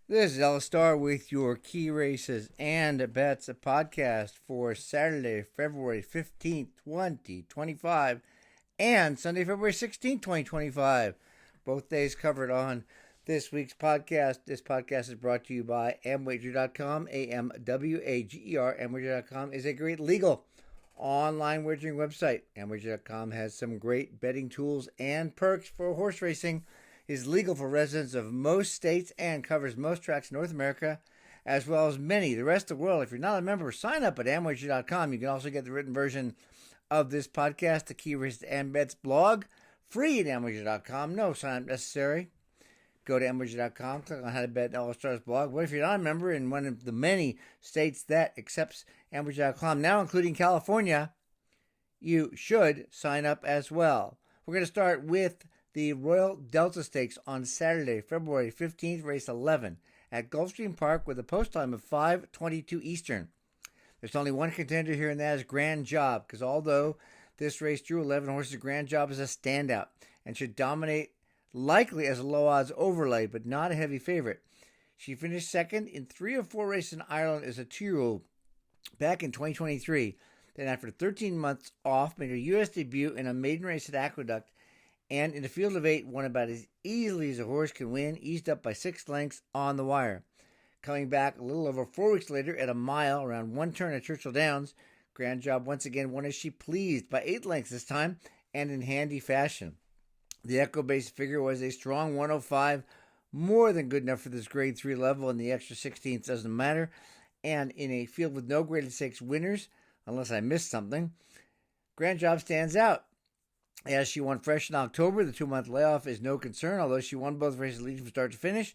This is Ellis Starr with your Key Races and Bets podcast for Saturday, February 15th, 2025, and Sunday, February 16th, 2025. Both days covered on this week's podcast. This podcast is brought to you by amwager.com, AMWAGER. Amwager.com is a great legal online wagering website. Amwager.com has some great betting tools and perks for horse racing. Is legal for residents of most states and covers most tracks in North America, as well as many the rest of the world. If you're not a member, sign up at amwager.com. You can also get the written version of this podcast, the Key Races and Bets blog, free at amwager.com. No sign up necessary. Go to amwager.com, click on how to bet Ellis Starr's blog. What if you're not a member in one of the many states that accepts amwager.com, now including California? You should sign up as well. We're going to start with the Royal Delta Stakes on Saturday, February 15th, race 11 at Gulfstream Park with a post time of 5:22 Eastern. There's only one contender here, and that is Grand Job, because although this race drew 11 horses, Grand Job is a standout and should dominate likely as a low odds overlay, but not a heavy favorite. She finished second in 3 of 4 races in Ireland as a 2-year-old back in 2023. Then after 13 months off, made her U.S. debut in a maiden race at Aqueduct, and in a field of 8, won about as easily as a horse can win, eased up by 6 lengths on the wire. Coming back a little over 4 weeks later at a mile around one turn at Churchill Downs, Grand Job once again won as she pleased by 8 lengths this time and in handy fashion. The Echo-based figure was a strong 105, more than good enough for this grade 3 level, and the extra 16th doesn't matter. And in a field with no graded 6 winners, unless I missed something, Grand Job stands out. As she won fresh in October, the 2-month layoff is no concern, although she won both races leading from start to finish.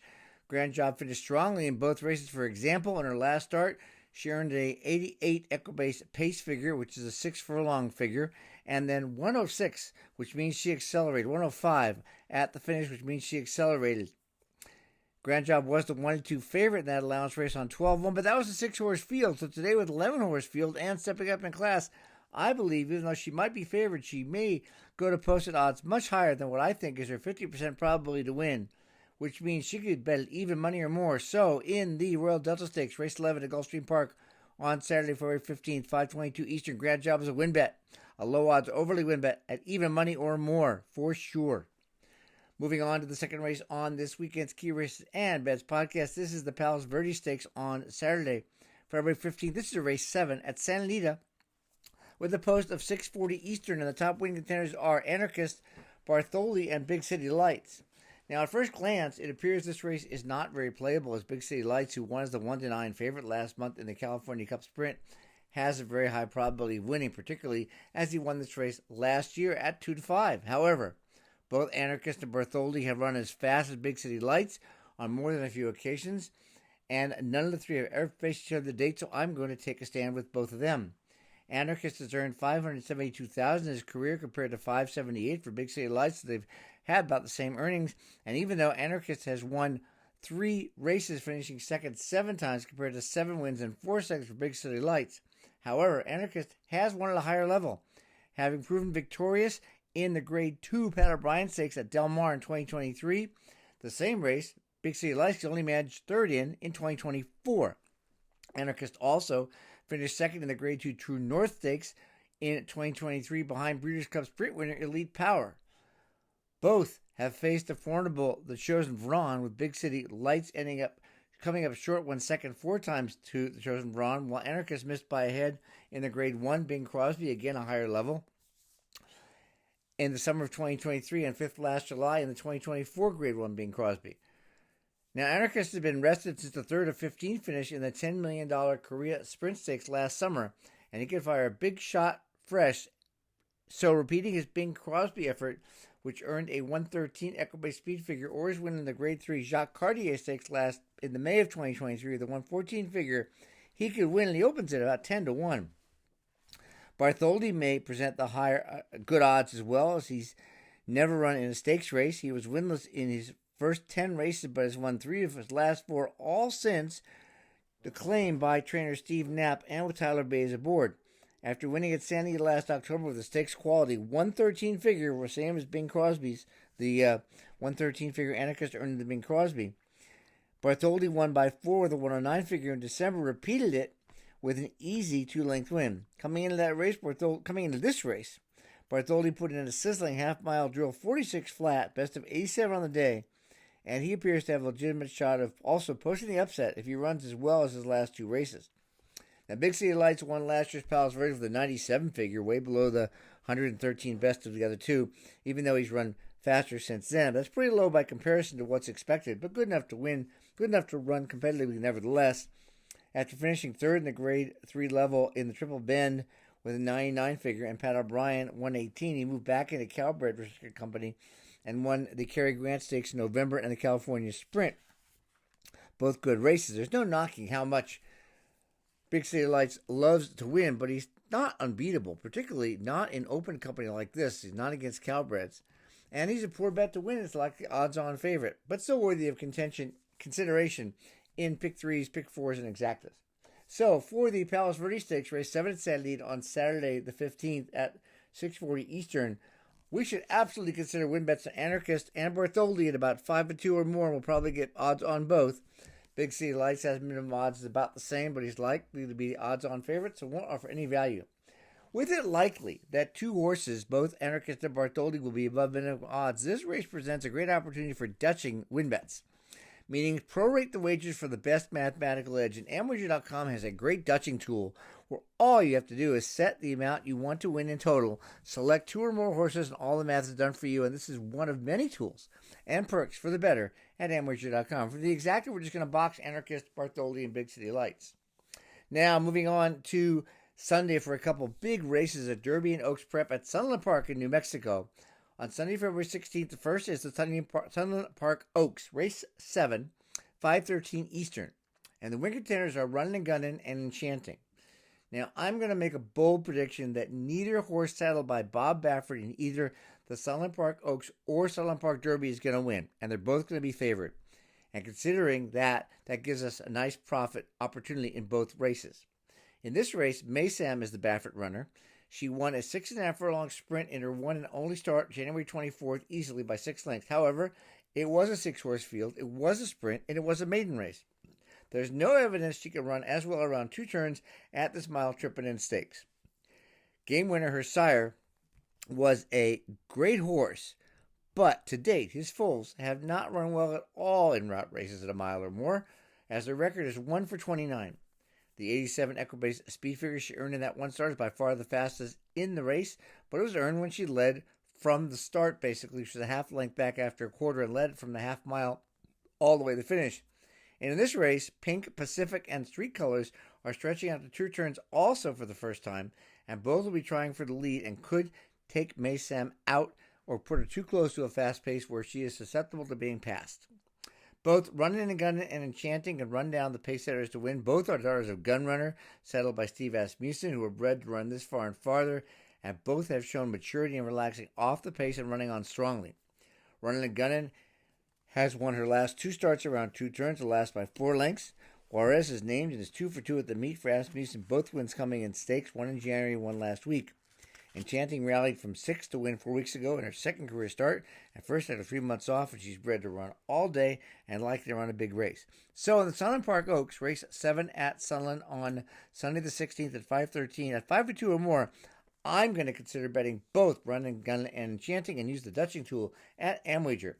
Grand Job finished strongly in both races. For example, in her last start, she earned a 88 Echo-Base pace figure, which is a 6 furlong figure, and then 106, which means she accelerated, 105 at the finish, which means she accelerated. Grand Job was the 1-2 favorite in that allowance race on 12-1, but that was a 6-horse field. So today with 11-horse field and stepping up in class, I believe, even though she might be favored, she may go to posted odds much higher than what I think is her 50% probability to win, which means she could bet at even money or more. So in the Royal Delta Stakes, race 11 at Gulfstream Park on Saturday, February 15th, 5:22 Eastern, Grand Job is a win bet, a low odds overly win bet at even money or more for sure. Moving on to the second race on this weekend's Key Races and Bets podcast. This is the Palos Verdes Stakes on Saturday, February 15th. This is a race 7 at Santa Anita, with a post of 6:40 Eastern, and the top winning contenders are Anarchist, Bartholdi, and Big City Lights. Now, at first glance, it appears this race is not very playable, as Big City Lights, who won as the 1-9 favorite last month in the California Cup Sprint, has a very high probability of winning, particularly as he won this race last year at 2-5. However, both Anarchist and Bartholdi have run as fast as Big City Lights on more than a few occasions, and none of the three have ever faced each other to date, so I'm going to take a stand with both of them. Anarchist has earned $572,000 in his career compared to $578 for Big City Lights, so they've had about the same earnings. And even though Anarchist has won 3 races, finishing second 7 times compared to 7 wins and 4 seconds for Big City Lights, however, Anarchist has won at a higher level, having proven victorious in the Grade 2 Pat O'Brien Stakes at Del Mar in 2023. The same race, Big City Lights only managed third in 2024. Anarchist also finished second in the Grade 2 True North Stakes in 2023 behind Breeders' Cup Sprint winner Elite Power. Both have faced the formidable The Chosen Vron, with Big City Lights coming up short 1 second 4 times to The Chosen Vron, while Anarchist missed by a head in the Grade 1 Bing Crosby, again a higher level, in the summer of 2023, and 5th last July in the 2024 Grade 1 Bing Crosby. Now, Anarchist has been rested since the 3rd of 15 finish in the $10 million Korea Sprint Stakes last summer, and he could fire a big shot fresh. So, repeating his Bing Crosby effort, which earned a 113 Echo-Base speed figure, or his win in the Grade 3 Jacques Cartier Stakes last in the May of 2023, the 114 figure, he could win, and he opens it about 10-1. Bartholdi may present the higher good odds as well, as he's never run in a stakes race. He was winless in his first 10 races, but has won 3 of his last 4, all since the claim by trainer Steve Knapp and with Tyler Bays aboard. After winning at Santa Anita last October with a stakes quality 113 figure, same as Bing Crosby's, the 113 figure Anarchist earned the Bing Crosby. Bartholdi won by 4 with a 109 figure in December, repeated it with an easy 2-length win. Coming into this race, Bartholdi put in a sizzling half-mile drill 46 flat, best of 87 on the day, and he appears to have a legitimate shot of also posting the upset if he runs as well as his last 2 races. Now, Big City Lights won last year's Palos Verdes with a 97 figure, way below the 113 best of the other 2, even though he's run faster since then. That's pretty low by comparison to what's expected, but good enough to win, good enough to run competitively nevertheless. After finishing third in the Grade 3 level in the Triple Bend with a 99 figure and Pat O'Brien 118, he moved back into Calbred Restricted Company and won the Cary Grant Stakes in November and the California Sprint. Both good races. There's no knocking how much Big City Lights loves to win, but he's not unbeatable, particularly not in open company like this. He's not against Calbreds. And he's a poor bet to win. It's like the odds-on favorite, but still worthy of consideration in pick 3s, pick 4s, and exactas. So, for the Palos Verdes Stakes, race 7 at Santa Anita on Saturday the 15th at 6:40 Eastern, we should absolutely consider win bets to Anarchist and Bartholdi at about 5-2 or more. We'll probably get odds on both. Big City Lights has minimum odds is about the same, but he's likely to be the odds-on favorite, so won't offer any value. With it likely that 2 horses, both Anarchist and Bartholdi, will be above minimum odds, this race presents a great opportunity for Dutching win bets, meaning prorate the wagers for the best mathematical edge. And AmWager.com has a great Dutching tool where all you have to do is set the amount you want to win in total, select 2 or more horses, and all the math is done for you. And this is one of many tools and perks for the better at AmWager.com. For the exacta, we're just going to box Anarchist, Bartholdi, and Big City Lights. Now, moving on to Sunday for a couple big races at Derby and Oaks Prep at Sunland Park in New Mexico. On Sunday, February 16th, the first is the Sunland Park Oaks, race 7, 5:13 Eastern. And the win contenders are Running and Gunning and Enchanting. Now, I'm going to make a bold prediction that neither horse saddled by Bob Baffert in either the Sunland Park Oaks or Sunland Park Derby is going to win. And they're both going to be favored. And considering that, that gives us a nice profit opportunity in both races. In this race, Maysam is the Baffert runner. She won a 6.5 furlong sprint in her one and only start January 24th easily by 6 lengths. However, it was a 6-horse field, it was a sprint, and it was a maiden race. There's no evidence she can run as well around 2 turns at this mile Trippin' In Stakes. Game winner, her sire, was a great horse, but to date, his foals have not run well at all in route races at a mile or more, as their record is 1 for 29. The 87 Equibase speed figure she earned in that one start is by far the fastest in the race, but it was earned when she led from the start, basically. She was a half length back after a quarter and led from the half mile all the way to the finish. And in this race, Pink, Pacific, and Street Colors are stretching out to 2 turns also for the first time, and both will be trying for the lead and could take Maysam out or put her too close to a fast pace where she is susceptible to being passed. Both Running and Gunning and Enchanting can run down the pace setters to win. Both are daughters of Gunrunner, settled by Steve Asmussen, who were bred to run this far and farther, and both have shown maturity in relaxing off the pace and running on strongly. Running and Gunning has won her last 2 starts around 2 turns, the last by 4 lengths. Juarez is named and is 2 for 2 at the meet for Asmussen, both wins coming in stakes, one in January, one last week. Enchanting rallied from 6th to win 4 weeks ago in her second career start, and first after 3 months off, and she's bred to run all day and likely to run a big race. So in the Sunland Park Oaks, race 7 at Sunland on Sunday the 16th at 5:13, at 5-2 or more, I'm going to consider betting both Running, Gunning, and Enchanting and use the Dutching tool at AmWager.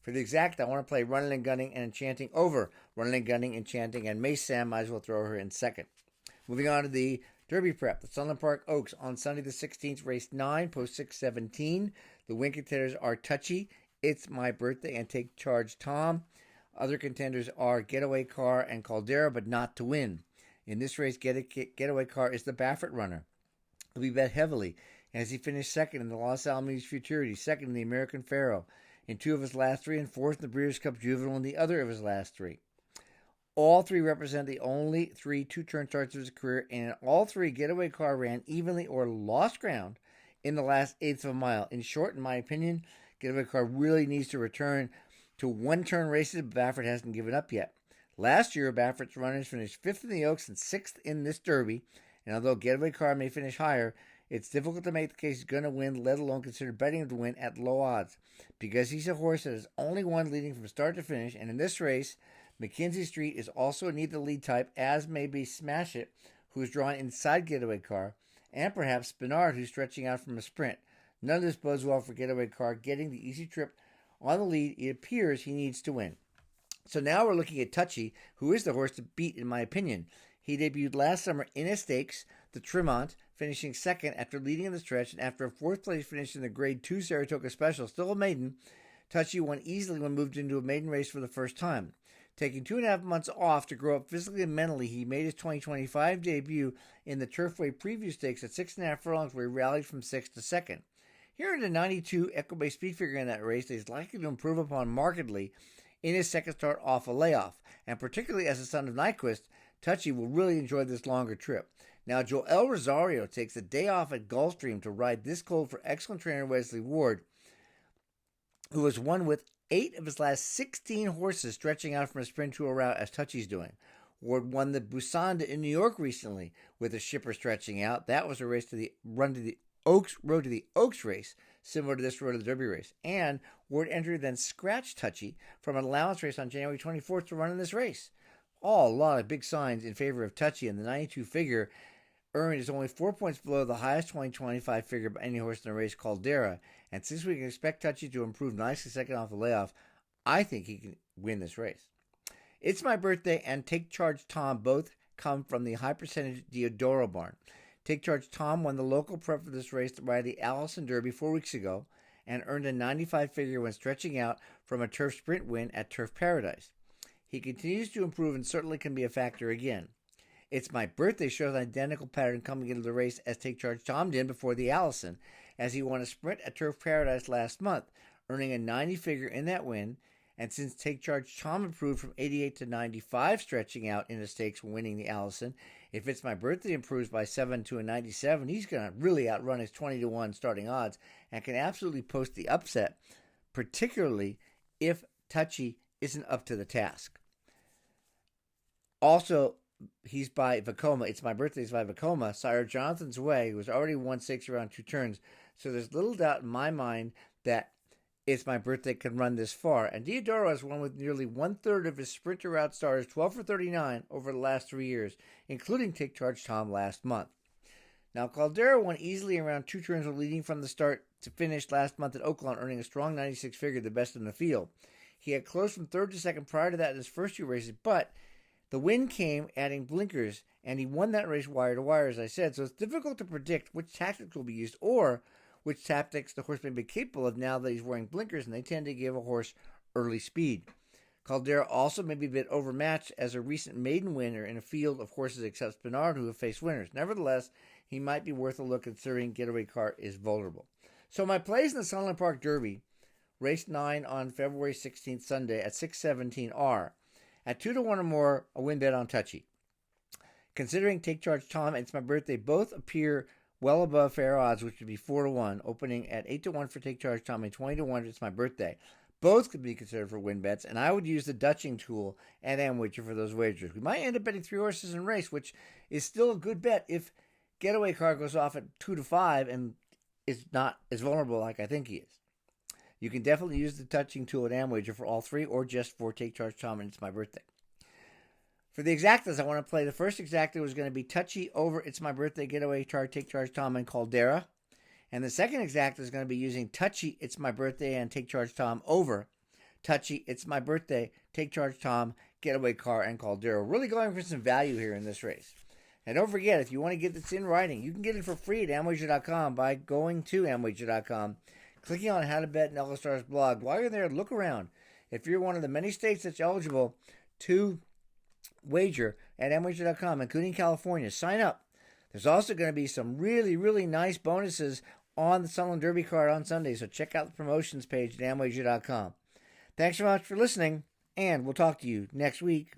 For the exact, I want to play Running and Gunning and Enchanting over Running and Gunning, Enchanting, and Maysam. Might as well throw her in second. Moving on to the Derby Prep, the Sunland Park Oaks on Sunday the 16th, race 9, post 6:17. The win contenders are Touchy, It's My Birthday, and Take Charge Tom. Other contenders are Getaway Car and Caldera, but not to win. In this race, Getaway Car is the Baffert runner. He'll be bet heavily, as he finished second in the Los Alamitos Futurity, second in the American Pharaoh, in 2 of his last 3, and 4th in the Breeders' Cup Juvenile in the other of his last 3. All 3 represent the only 3 two-turn starts of his career, and in all 3, Getaway Car ran evenly or lost ground in the last 1/8 of a mile. In short, in my opinion, Getaway Car really needs to return to one-turn races, but Baffert hasn't given up yet. Last year, Baffert's runners finished 5th in the Oaks and 6th in this Derby, and although Getaway Car may finish higher, it's difficult to make the case he's going to win, let alone consider betting him to win at low odds, because he's a horse that has only won leading from start to finish, and in this race, Mackenzie Street is also need the lead type, as may be Smash It, who's drawn inside Getaway Car, and perhaps Spinard, who's stretching out from a sprint. None of this bodes well for Getaway Car getting the easy trip on the lead. It appears he needs to win. So now we're looking at Touchy, who is the horse to beat in my opinion. He debuted last summer in a stakes, the Tremont, finishing second after leading in the stretch, and after a fourth place finish in the Grade 2 Saratoga Special, still a maiden, Touchy won easily when moved into a maiden race for the first time. Taking 2.5 months off to grow up physically and mentally, he made his 2025 debut in the Turfway Preview Stakes at 6.5 furlongs, where he rallied from 6th to 2nd. Here in the 92 Equibase speed figure in that race that he's likely to improve upon markedly in his second start off a layoff, and particularly as a son of Nyquist, Touchy will really enjoy this longer trip. Now, Joel Rosario takes a day off at Gulfstream to ride this cold for excellent trainer Wesley Ward, who has won with 8 of his last 16 horses stretching out from a sprint to a route as Touchy's doing. Ward won the Busanda in New York recently with a shipper stretching out. That was a race to the road to the Oaks race, similar to this road to the Derby race. And Ward entered then scratched Touchy from an allowance race on January 24th to run in this race. All a lot of big signs in favor of Touchy, and the 92 figure earned is only 4 points below the highest 2025 figure by any horse in the race, Caldera. And since we can expect Touchy to improve nicely second off the layoff, I think he can win this race. It's My Birthday and Take Charge Tom both come from the high percentage Diodoro barn. Take Charge Tom won the local prep for this race by the Allison Derby 4 weeks ago and earned a 95 figure when stretching out from a turf sprint win at Turf Paradise. He continues to improve and certainly can be a factor again. It's My Birthday shows an identical pattern coming into the race as Take Charge Tom did before the Allison, as he won a sprint at Turf Paradise last month, earning a 90 figure in that win. And since Take Charge Tom improved from 88 to 95 stretching out in the stakes when winning the Allison, if It's My Birthday improves by 7 to a 97, he's going to really outrun his 20-1 starting odds and can absolutely post the upset, particularly if Touchy isn't up to the task. Also, he's by Vacoma. It's My Birthday is by Vacoma. Sire Jonathan's Way, who has already won 6 around 2 turns. So there's little doubt in my mind that It's My Birthday can run this far. And Diodoro has won with nearly 1/3 of his sprinter route starters, 12 for 39, over the last 3 years, including Take Charge Tom last month. Now, Caldera won easily around 2 turns, leading from the start to finish last month at Oaklawn, earning a strong 96 figure, the best in the field. He had closed from 3rd to 2nd prior to that in his first 2 races, but the win came adding blinkers, and he won that race wire to wire, as I said. So it's difficult to predict which tactics will be used or which tactics the horse may be capable of now that he's wearing blinkers, and they tend to give a horse early speed. Caldera also may be a bit overmatched as a recent maiden winner in a field of horses except Spinard who have faced winners. Nevertheless, he might be worth a look considering Getaway Car is vulnerable. So my plays in the Sunland Park Derby, race 9 on February 16th, Sunday at 6:17 are at 2-1 or more, a win bet on Touchy. Considering Take Charge Tom and It's My Birthday both appear well above fair odds, which would be 4-1, opening at 8-1 for Take Charge Tom and 20-1 It's My Birthday. Both could be considered for win bets, and I would use the Dutching tool at Amwager for those wagers. We might end up betting 3 horses in a race, which is still a good bet if Getaway Car goes off at 2-5 and is not as vulnerable like I think he is. You can definitely use the Touching tool at Amwager for all 3 or just for Take Charge Tom and It's My Birthday. For the exactas, I want to play the first exacta was going to be Touchy over It's My Birthday, Getaway Car, Take Charge Tom, and Caldera. And the second exacta is going to be using Touchy, It's My Birthday, and Take Charge Tom over Touchy, It's My Birthday, Take Charge Tom, Getaway Car, and Caldera. Really going for some value here in this race. And don't forget, if you want to get this in writing, you can get it for free at Amwager.com by going to Amwager.com, clicking on How to Bet in Star's blog. While you're there, look around. If you're one of the many states that's eligible to wager at Amwager.com, including California, sign up. There's also going to be some really, really nice bonuses on the Sunland Derby card on Sunday, so check out the promotions page at Amwager.com. Thanks so much for listening, and we'll talk to you next week.